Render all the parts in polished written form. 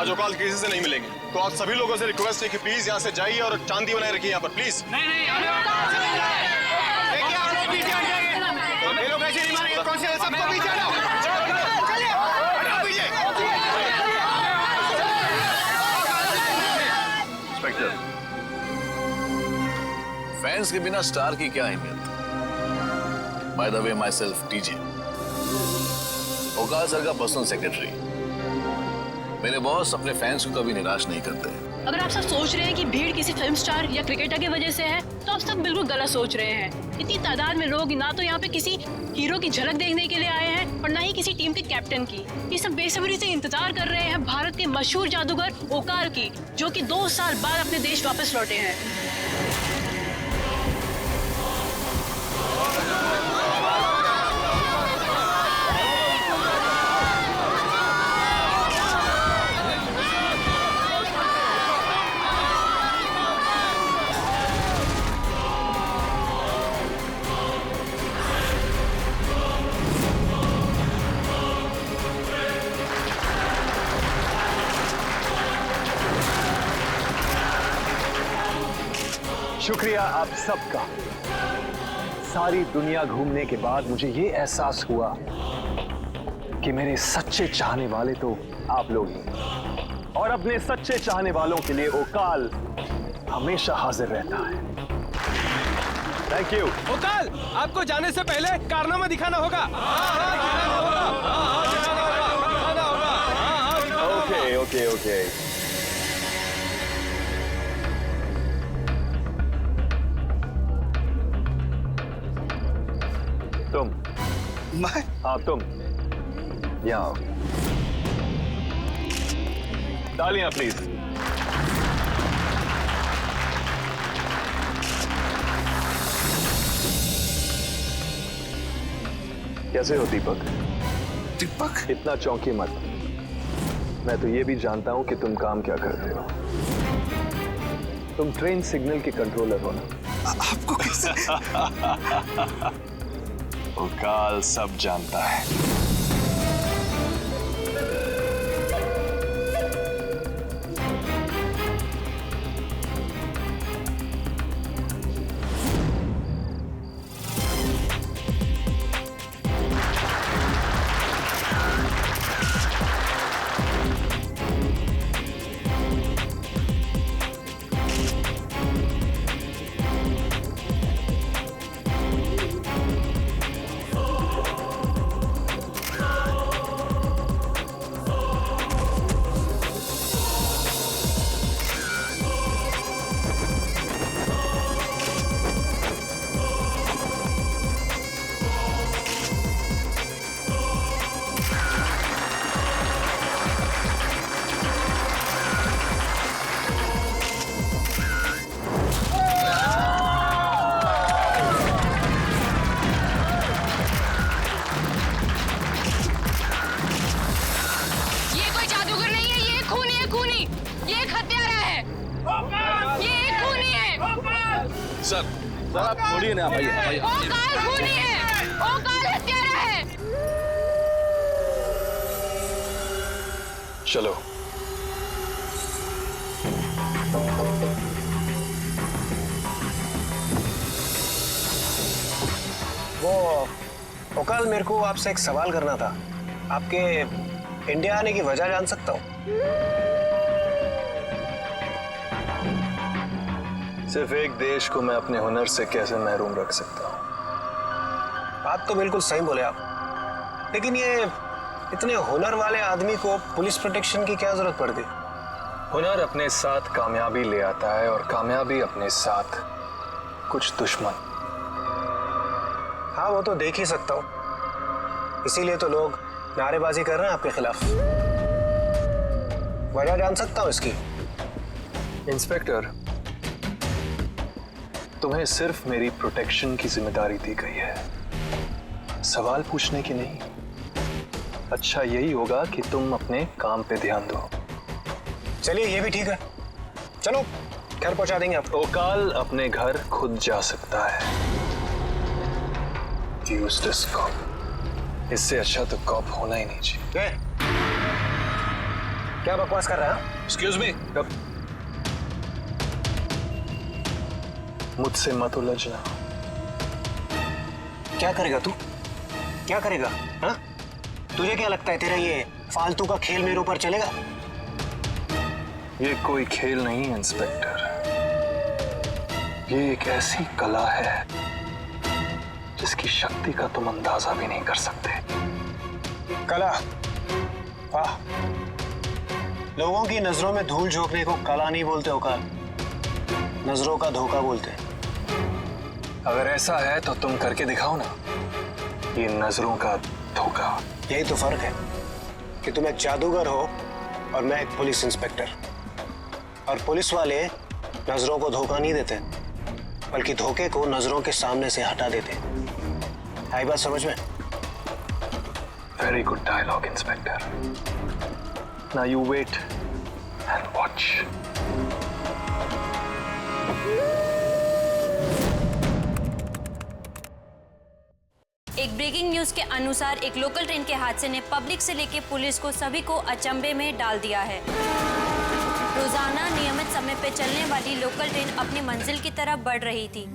आज ओकाल किसी से नहीं मिलेंगे, तो आप सभी लोगों से रिक्वेस्ट है कि प्लीज यहाँ से जाइए और शांति बनाए रखिए यहाँ पर, प्लीज। नहीं नहीं, ये लोग ऐसे नहीं मानेंगे, कौन से सबको पीछे हटाओ। इंस्पेक्टर, फैंस के बिना स्टार की क्या अहमियत? By the way, myself TJ, ओकाल सर का पर्सनल सेक्रेटरी। मेरे बॉस अपने फैंस को कभी निराश नहीं करते। अगर आप सब सोच रहे हैं कि भीड़ किसी फिल्म स्टार या क्रिकेटर की वजह से है, तो आप सब बिल्कुल गलत सोच रहे हैं। इतनी तादाद में लोग ना तो यहाँ पे किसी हीरो की झलक देखने के लिए आए हैं और ना ही किसी टीम के कैप्टन की। ये सब बेसब्री से इंतजार कर रहे हैं भारत के मशहूर जादूगर ओकाल की, जो कि 2 साल बाद अपने देश वापस लौटे हैं। शुक्रिया आप सबका। सारी दुनिया घूमने के बाद मुझे ये एहसास हुआ कि मेरे सच्चे चाहने वाले तो आप लोग ही, और अपने सच्चे चाहने वालों के लिए ओकाल हमेशा हाजिर रहता है। Thank you. ओकाल, आपको जाने से पहले कारनामा दिखाना होगा। ओके ओके ओके, तुम। मैं? हाँ तुम, यहाँ आओ। तालियां प्लीज। कैसे हो दीपक? दीपक? इतना चौंकी मत, मैं तो ये भी जानता हूं कि तुम काम क्या करते हो। तुम ट्रेन सिग्नल के कंट्रोलर हो ना? आपको कैसे? ओकाल सब जानता है। सर, आप छोड़िए ना भाई। ओकाल खूनी है, ओकाल हत्यारा है। चलो। वो ओकाल, मेरे को आपसे एक सवाल करना था। आपके इंडिया आने की वजह जान सकता हूँ? सिर्फ एक देश को मैं अपने हुनर से कैसे महरूम रख सकता हूँ। बात तो बिल्कुल सही बोले आप, लेकिन ये इतने हुनर वाले आदमी को पुलिस प्रोटेक्शन की क्या जरूरत पड़ गई? हुनर अपने साथ कामयाबी ले आता है और कामयाबी अपने साथ कुछ दुश्मन। हाँ, वो तो देख ही सकता हूँ, इसीलिए तो लोग नारेबाजी कर रहे हैं आपके खिलाफ। वजह जान सकता हूँ इसकी? इंस्पेक्टर, तुम्हें सिर्फ मेरी प्रोटेक्शन की जिम्मेदारी दी गई है, सवाल पूछने की नहीं। अच्छा यही होगा कि तुम अपने काम पे ध्यान दो। चलिए, ये भी ठीक है, चलो घर पहुंचा देंगे आपको। ओकाल अपने घर खुद जा सकता है। यूज़लेस कॉप, इससे अच्छा तो कॉप होना ही नहीं चाहिए। क्या बकवास कर रहा है? Excuse me. मुझसे मत उलझना। क्या करेगा तू? क्या करेगा? हाँ? तुझे क्या लगता है तेरा ये फालतू का खेल मेरे ऊपर चलेगा? ये कोई खेल नहीं है इंस्पेक्टर, ये एक ऐसी कला है जिसकी शक्ति का तुम अंदाजा भी नहीं कर सकते। कला? वाह, लोगों की नजरों में धूल झोंकने को कला नहीं बोलते औकाल, नजरों का धोखा बोलते। अगर ऐसा है तो तुम करके दिखाओ ना, ये नजरों का धोखा। यही तो फर्क है कि तुम एक जादूगर हो और मैं एक पुलिस इंस्पेक्टर। और पुलिस वाले नजरों को धोखा नहीं देते, बल्कि धोखे को नजरों के सामने से हटा देते। आई बात समझ में? Very good dialogue inspector. Now you wait and watch. एक ब्रेकिंग न्यूज के अनुसार एक लोकल ट्रेन के हादसे ने पब्लिक से लेकर पुलिस को सभी को अचंभे में डाल दिया है। रोजाना नियमित समय पर चलने वाली लोकल ट्रेन अपनी मंजिल की तरफ बढ़ रही थी।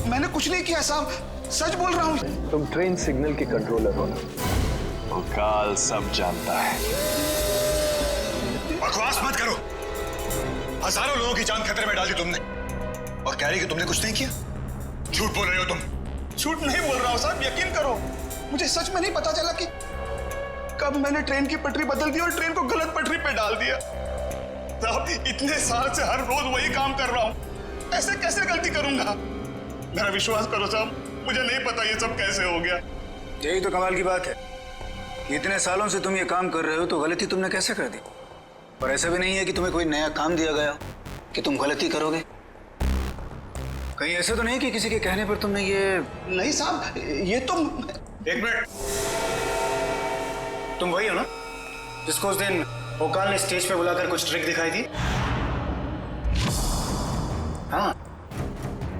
मैंने कुछ नहीं किया साहब, सच बोल रहा हूँ। तुम ट्रेन सिग्नल के कंट्रोलर हो ना, औकाल सब जानता है। बकवास मत करो, हजारों लोगों की जान खतरे में डाल दी तुमने और कह रही कि तुमने कुछ नहीं किया। झूठ बोल रहे हो तुम। झूठ नहीं बोल रहा हूँ साहब, यकीन करो। मुझे सच में नहीं पता चला कि कब मैंने ट्रेन की पटरी बदल दी और ट्रेन को गलत पटरी पे डाल दिया। साहब इतने साल से हर रोज वही काम कर रहा हूँ, ऐसे कैसे गलती करूंगा? मेरा विश्वास करो साहब, मुझे नहीं पता ये सब कैसे हो गया। यही तो कमाल की बात है, इतने सालों से तुम ये काम कर रहे हो तो गलती तुमने कैसे कर दी? और ऐसा भी नहीं है कि तुम्हें कोई नया काम दिया गया कि तुम गलती करोगे। कहीं ऐसा तो नहीं कि किसी के कहने पर तुमने ये? नहीं साहब, ये तुम। एक मिनट, तुम वही हो ना जिसको उस दिन औकाल ने स्टेज पे बुलाकर कुछ ट्रिक दिखाई थी? हाँ,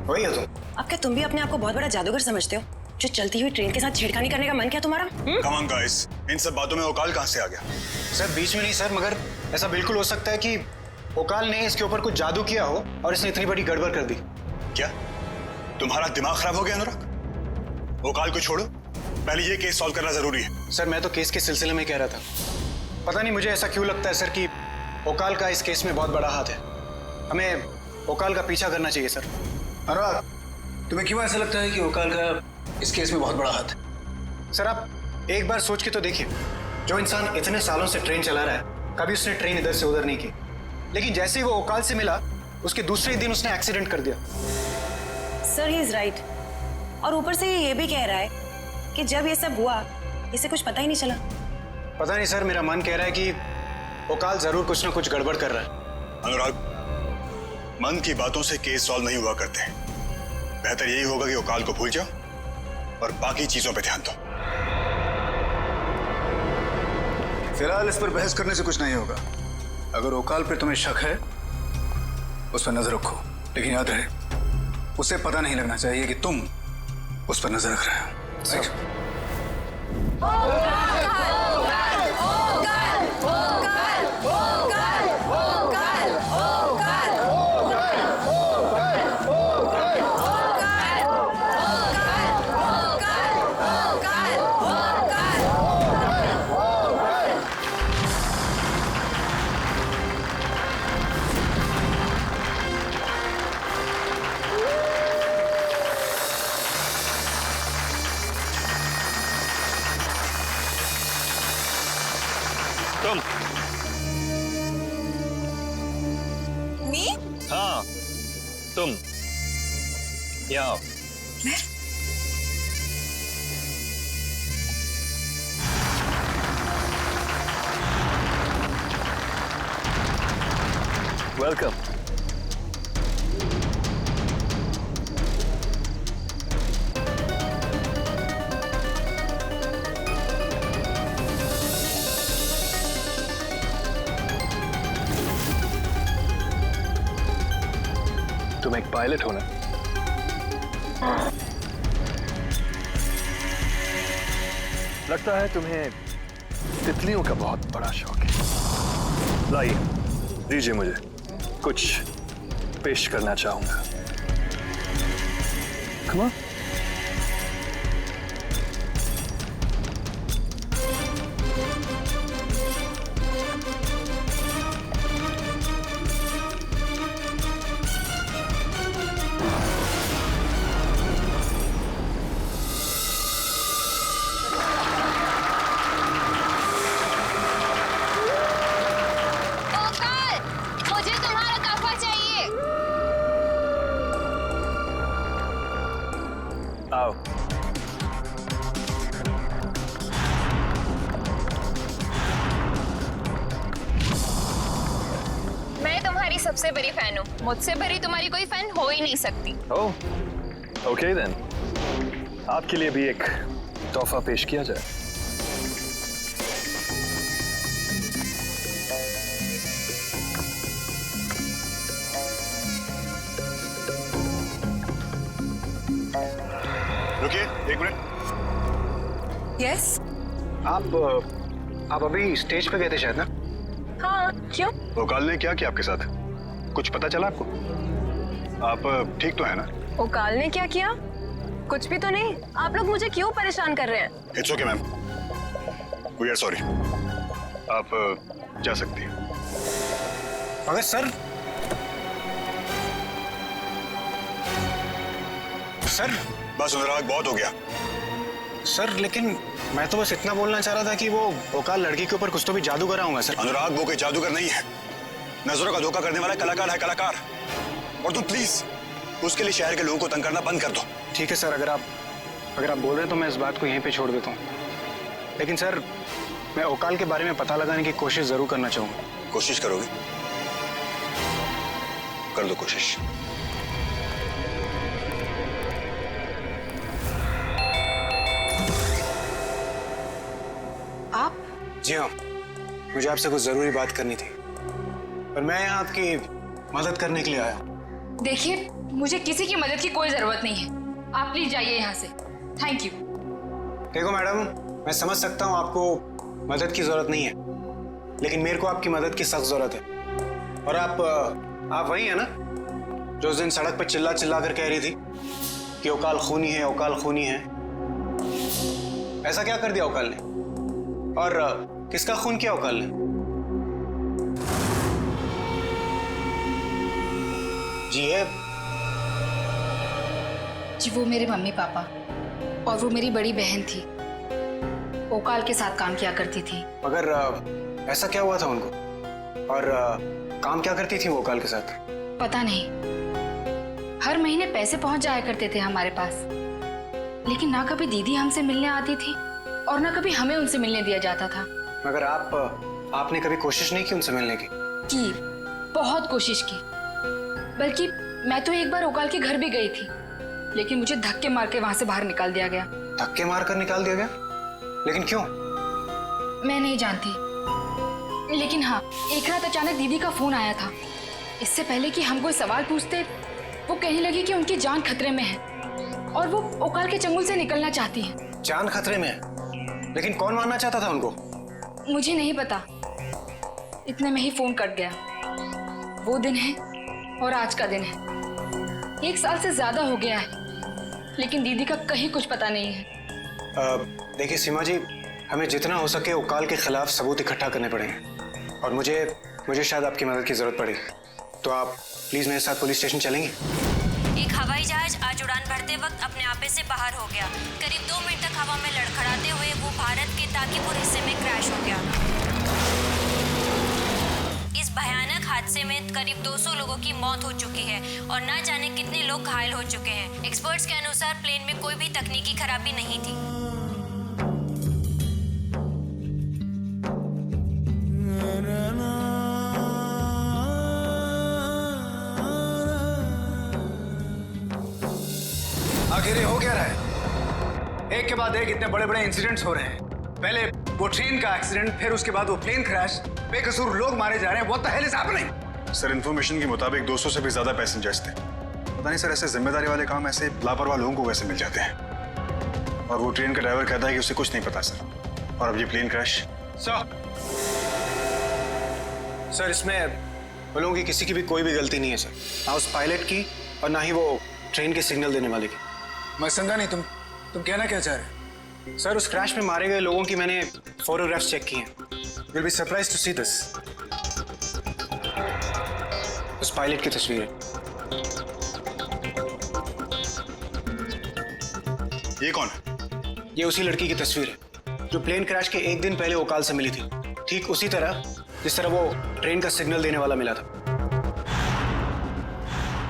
वही हो तुम। अब क्या तुम भी अपने आप को बहुत बड़ा जादूगर समझते हो जो चलती हुई ट्रेन के साथ छेड़खानी करने का मन क्या तुम्हारा? कम ऑन गाइस, इन सब बातों में औकाल कहां से आ गया? सर बीच में नहीं सर, मगर ऐसा बिल्कुल हो सकता है कि औकाल ने इसके ऊपर कुछ जादू किया हो और इसने इतनी बड़ी गड़बड़ कर दी। क्या तुम्हारा दिमाग खराब हो गया अनुराग? औकाल को छोड़ो, पहले ये केस सॉल्व करना जरूरी है। सर मैं तो केस के सिलसिले में कह रहा था, पता नहीं मुझे ऐसा क्यों लगता है सर कि औकाल का इस केस में बहुत बड़ा हाथ है। हमें औकाल का पीछा करना चाहिए सर। अनुराग, तुम्हें क्यों ऐसा लगता है कि औकाल का इस केस में बहुत बड़ा हाथ है? सर आप एक बार सोच के तो देखिए, जो इंसान इतने सालों से ट्रेन चला रहा है, कभी उसने ट्रेन इधर से उधर नहीं की, लेकिन जैसे ही वो औकाल से मिला उसके दूसरे ही दिन उसने एक्सीडेंट कर दिया। Sir he is right. और ऊपर से ये भी कह रहा है कि जब ये सब हुआ इसे कुछ पता ही नहीं चला। पता नहीं सर, मेरा मन कह रहा है कि औकाल जरूर कुछ ना कुछ गड़बड़ कर रहा है। अनुराग, मन की बातों से केस सॉल्व नहीं हुआ करते। बेहतर यही होगा कि औकाल को भूल जाओ और बाकी चीजों पे ध्यान दो। फिलहाल इस पर बहस करने से कुछ नहीं होगा। अगर औकाल पर तुम्हें शक है उस पर नजर रखो, लेकिन याद रहे उसे पता नहीं लगना चाहिए कि तुम उस पर नजर रख रहे हो। वेलकम। तुम एक पायलट हो ना? लगता है तुम्हें तितलियों का बहुत बड़ा शौक है। लाइए, दीजिए मुझे, कुछ पेश करना चाहूंगा। Come on. मुझे तुम्हारा तोहफा चाहिए। आओ। मैं तुम्हारी सबसे बड़ी फैन हूँ। मुझसे बड़ी तुम्हारी कोई फैन हो ही नहीं सकती। ओह, ओके देन। आपके लिए भी एक तोहफा पेश किया जाए। रुकिए एक मिनट। यस। आप अभी स्टेज पे गए थे शायद ना? हाँ, क्यों? वकाल ने क्या किया आपके साथ? कुछ पता चला आपको? आप ठीक तो है ना? ओकाल ने क्या किया? कुछ भी तो नहीं। आप लोग मुझे क्यों परेशान कर रहे हैं? It's okay ma'am, we are sorry. आप जा सकती हैं। मगर सर बस अनुराग, बहुत हो गया। सर लेकिन मैं तो बस इतना बोलना चाह रहा था कि वो ओकाल लड़की के ऊपर कुछ तो भी जादू कराऊंगा सर। अनुराग, वो कोई जादूगर नहीं है। नजरों का धोखा करने वाला कलाकार है, कलाकार। और तुम प्लीज उसके लिए शहर के लोगों को तंग करना बंद कर दो। ठीक है सर, अगर आप बोल रहे हैं तो मैं इस बात को यहीं पे छोड़ देता हूँ। लेकिन सर मैं ओकाल के बारे में पता लगाने की कोशिश जरूर करना चाहूंगा। कोशिश करोगे? कर दो कोशिश। आप? जी हाँ, मुझे आपसे कुछ जरूरी बात करनी थी और मैं यहाँ आपकी मदद करने के लिए आया। देखिए, मुझे किसी की मदद की कोई जरूरत नहीं है। आप प्लीज जाइए यहाँ से। Thank you. देखो मैडम, मैं समझ सकता हूँ आपको मदद की जरूरत नहीं है, लेकिन मेरे को आपकी मदद की सख्त जरूरत है। और आप वही है ना जो उस दिन सड़क पर चिल्ला चिल्ला कर कह रही थी कि ओकाल खूनी है, ओकाल खूनी है। ऐसा क्या कर दिया ओकाल ने? और किसका खून किया ओकाल ने? जी है जी, वो मेरे मम्मी पापा और वो मेरी बड़ी बहन थी। ओकाल के साथ काम किया करती थी। मगर ऐसा क्या हुआ था उनको? और काम क्या करती थी वो ओकाल के साथ? पता नहीं, हर महीने पैसे पहुंच जाया करते थे हमारे पास, लेकिन ना कभी दीदी हमसे मिलने आती थी और ना कभी हमें उनसे मिलने दिया जाता था। मगर आपने कभी कोशिश नहीं की उनसे मिलने की? बहुत कोशिश की। बल्कि मैं तो एक बार ओकाल के घर भी गई थी, लेकिन मुझे धक्के मार के वहां से बाहर निकाल दिया गया। धक्के मार कर निकाल दिया गया? लेकिन क्यों? मैं नहीं जानती, लेकिन हाँ, एक रात अचानक दीदी का फोन आया था। इससे पहले कि हम कोई सवाल पूछते, वो कहने लगी कि उनकी जान खतरे में है और वो ओकाल के चंगुल से निकलना चाहती है। जान खतरे में है? लेकिन कौन मारना चाहता था उनको? मुझे नहीं पता, इतने में ही फोन कट गया। वो दिन है और आज का दिन है। 1 साल से ज्यादा हो गया है, लेकिन दीदी का कहीं कुछ पता नहीं है। देखिए सीमा जी, हमें जितना हो सके ओकाल के खिलाफ सबूत इकट्ठा करने पड़ेंगे और मुझे शायद आपकी मदद की जरूरत पड़ेगी। तो आप प्लीज मेरे साथ पुलिस स्टेशन चलेंगे? एक हवाई जहाज आज उड़ान भरते वक्त अपने आपे से बाहर हो गया। करीब 2 मिनट तक हवा में लड़खड़ाते हुए वो भारत के ताकीपुर हिस्से में क्रैश हो गया। इस भयानक हादसे में करीब 200 लोगों की मौत हो चुकी है और न जाने कितने लोग घायल हो चुके हैं। एक्सपर्ट्स के अनुसार प्लेन में कोई भी तकनीकी खराबी नहीं थी। आखिर ये हो क्या रहा है? एक के बाद एक इतने बड़े बड़े इंसिडेंट्स हो रहे हैं। पहले वो ट्रेन का एक्सीडेंट, फिर उसके बाद वो प्लेन क्रैश, बेकसूर लोग मारे जा रहे हैं। What the hell is happening? Sir, information के मुताबिक 200 से भी ज्यादा पैसेंजर्स थे। पता नहीं सर, ऐसे जिम्मेदारी वाले काम ऐसे लापरवाह लोगों को कैसे मिल जाते हैं। और वो ट्रेन का ड्राइवर कहता है कि उसे कुछ नहीं पता सर। और अब ये प्लेन क्रैश। सर, इसमें वो लोगों की किसी की भी कोई भी गलती नहीं है सर, ना उस पायलट की और ना ही वो ट्रेन के सिग्नल देने वाले की। मैं समझा नहीं, तुम कहना क्या चाह रहे हैं? सर, उस क्रैश में मारे गए लोगों की मैंने फोटोग्राफ्स चेक की हैं। You'll be surprised to see this. उस पायलट की तस्वीर है। ये कौन है? ये उसी लड़की की तस्वीर है जो प्लेन क्रैश के एक दिन पहले ओकाल से मिली थी, ठीक उसी तरह जिस तरह वो ट्रेन का सिग्नल देने वाला मिला था।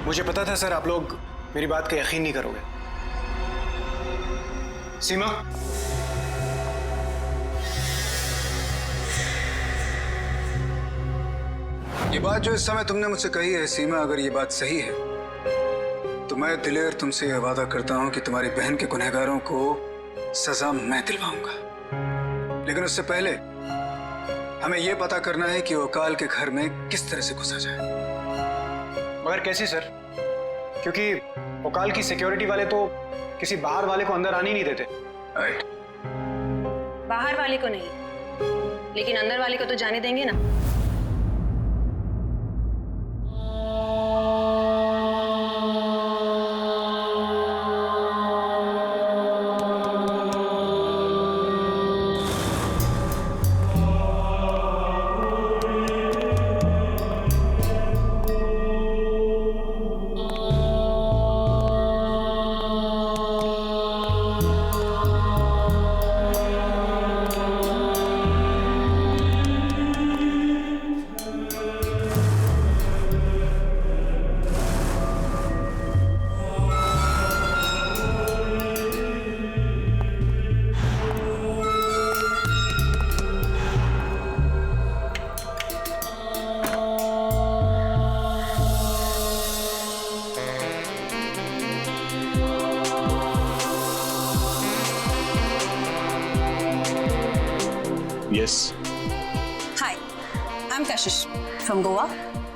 मुझे पता था सर, आप लोग मेरी बात का यकीन नहीं करोगे। सीमा, ये बात जो इस समय तुमने मुझसे कही है सीमा, अगर ये बात सही है तो मैं दिलेर तुमसे यह वादा करता हूं कि तुम्हारी बहन के गुनहगारों को सजा मैं दिलवाऊंगा। लेकिन उससे पहले हमें यह पता करना है कि ओकाल के घर में किस तरह से घुसा जाए। मगर कैसे सर? क्योंकि ओकाल की सिक्योरिटी वाले तो किसी बाहर वाले को अंदर आने ही नहीं देते। राइट। बाहर वाले को नहीं, लेकिन अंदर वाले को तो जाने देंगे ना। Yes. Hi, I am Kashish from Goa.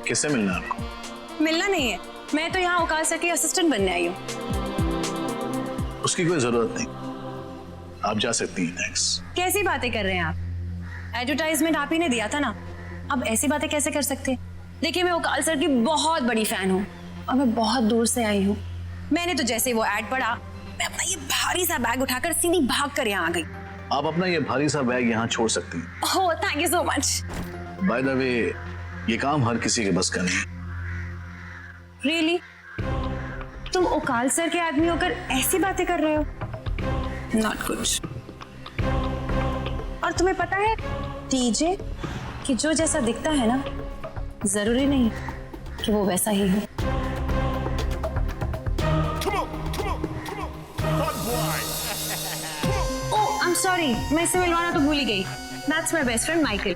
किससे मिलना है आपको? मिलना नहीं है, मैं तो यहाँ ओकाल सर की असिस्टेंट बनने आई हूँ। उसकी कोई जरूरत नहीं, आप जा सकती हैं। नेक्स्ट। कैसी बातें कर रहे हैं आप? एडवर्टाइजमेंट आप ही ने दिया था ना, अब ऐसी बातें कैसे कर सकते हैं? देखिए, मैं ओकाल सर की बहुत बड़ी फैन हूँ और मैं बहुत दूर से आई हूँ। मैंने तो जैसे वो ऐड पढ़ा, मैं अपना ये भारी सा बैग उठाकर सीधी भाग कर यहाँ आ गई। आप अपना ये भारी सा बैग यहाँ छोड़ सकती हैं। Oh, thank you so much. By the way, ये काम हर किसी के बस का नहीं। रियली? तुम ओकाल सर के आदमी होकर ऐसी बातें कर रहे हो? Not good. और तुम्हें पता है टीजे कि जो जैसा दिखता है ना, जरूरी नहीं कि वो वैसा ही हो। ओह, आई एम सॉरी, मैं इससे मिलवाना तो भूल ही गई। That's my best friend Michael.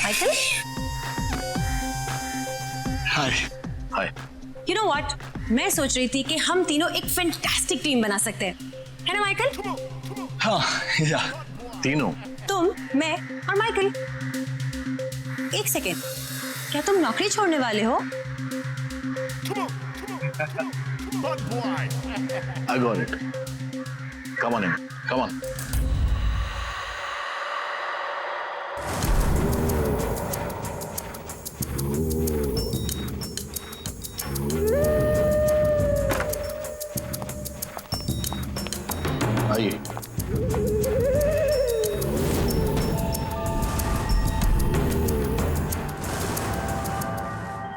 Michael? Hi. Hi. You know what, मैं सोच रही थी कि हम तीनों एक फैंटास्टिक टीम बना सकते हैं, है ना माइकल? हाँ, या तीनों। तुम, मैं और माइकल। एक सेकेंड, क्या तुम नौकरी छोड़ने वाले हो? I got it. Come on in. Come on. आइए।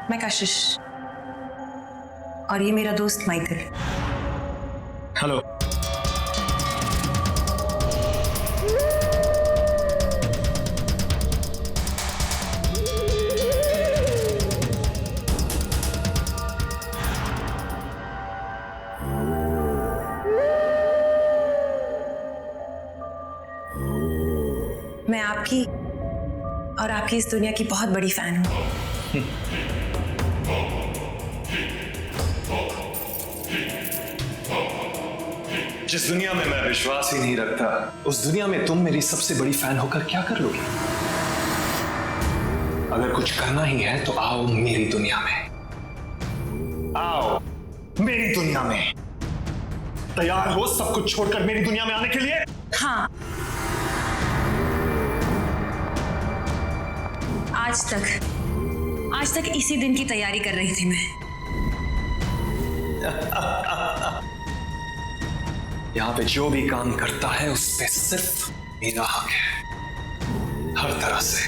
मैं कशिश और ये मेरा दोस्त माइकल। हेलो। मैं आपकी और आपकी इस दुनिया की बहुत बड़ी फैन हूँ। जिस दुनिया में मैं विश्वास ही नहीं रखता, उस दुनिया में तुम मेरी सबसे बड़ी फैन होकर क्या कर लोगे? अगर कुछ करना ही है तो आओ मेरी दुनिया में। आओ मेरी दुनिया में। तैयार हो सब कुछ छोड़कर मेरी दुनिया में आने के लिए? हाँ। आज तक इसी दिन की तैयारी कर रही थी मैं। यहां पे जो भी काम करता है उस पे सिर्फ मेरा हक है, हर तरह से।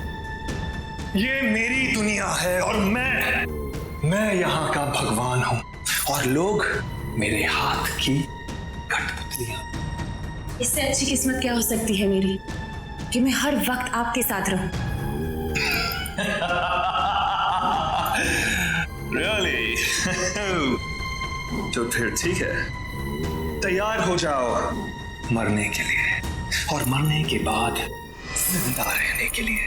ये मेरी दुनिया है और मैं यहां का भगवान हूं और लोग मेरे हाथ की कठपुतलियां। इससे अच्छी किस्मत क्या हो सकती है मेरी कि मैं हर वक्त आपके साथ रहूं। Really? तो फिर ठीक है, तैयार हो जाओ मरने के लिए, और मरने के बाद जिंदा रहने के लिए।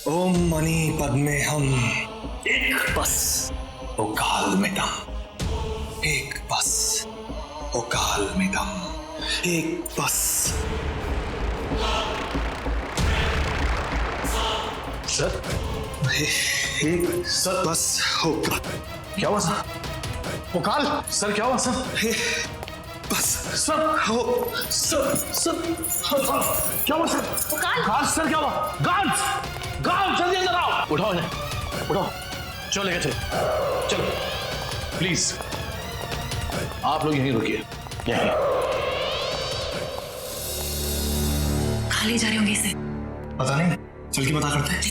ओम मणि पद्मे हम, एक बस ओ काल में दम, एक बस ओ काल में दम, एक बस। सर, एक सर बस होगा। क्या हुआ सर? ओकाल सर, क्या हुआ सर? बस सर हो सर क्या हुआ सर? ओकाल सर, क्या हुआ? गार्ड्स जल्दी अंदर आओ। उठाओ इन्हें, उठाओ, चलो लेके चलो प्लीज। आप लोग यहीं रुकिए, यहीं। कहाँ ले जा रहे होंगे इसे? पता नहीं, चल के पता करते हैं।